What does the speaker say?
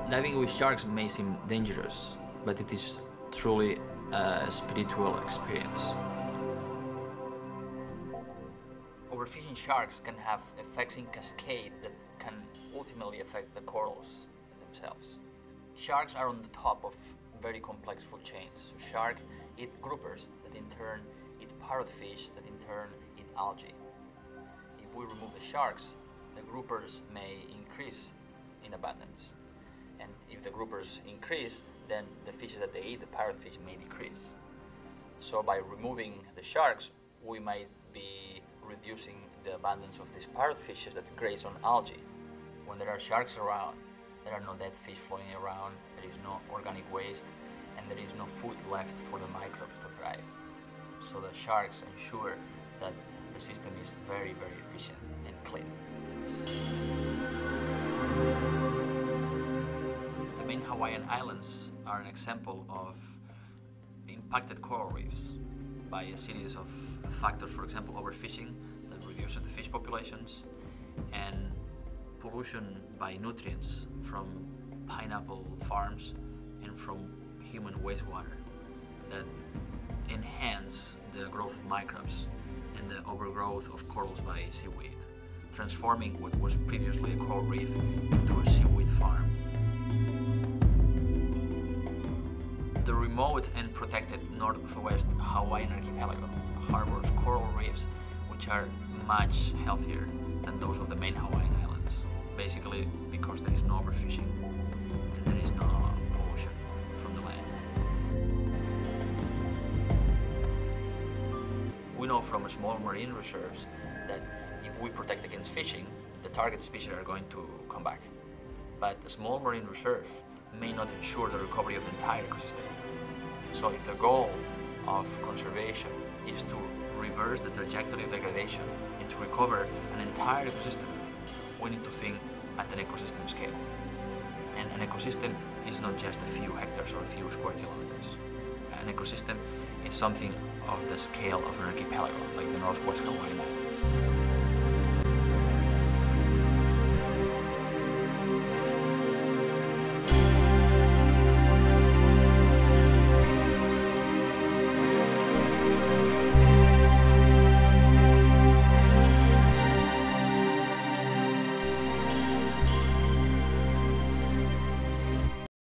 Diving with sharks may seem dangerous, but it is truly a spiritual experience. Overfishing sharks can have effects in cascade that can ultimately affect the corals themselves. Sharks are on the top of very complex food chains. So sharks eat groupers that in turn eat parrotfish that in turn eat algae. If we remove the sharks, the groupers may increase in abundance. And if the groupers increase, then the fishes that they eat, the parrotfish, may decrease. So by removing the sharks, we might be reducing the abundance of these parrotfishes that graze on algae. When there are sharks around, there are no dead fish floating around, there is no organic waste, and there is no food left for the microbes to thrive. So the sharks ensure that the system is very, very efficient and clean. The main Hawaiian Islands are an example of impacted coral reefs by a series of factors, for example, overfishing that reduces the fish populations, and pollution by nutrients from pineapple farms and from human wastewater that enhance the growth of microbes and the overgrowth of corals by seaweed, transforming what was previously a coral reef into a seaweed farm. The remote and protected northwest Hawaiian archipelago harbors coral reefs which are much healthier than those of the main Hawaiian Islands, basically because there is no overfishing and there is no pollution from the land. We know from small marine reserves that if we protect against fishing, the target species are going to come back. But a small marine reserve may not ensure the recovery of the entire ecosystem. So if the goal of conservation is to reverse the trajectory of degradation and to recover an entire ecosystem, we need to think at an ecosystem scale. And an ecosystem is not just a few hectares or a few square kilometers. An ecosystem is something of the scale of an archipelago, like the Northwest Hawaiian Islands.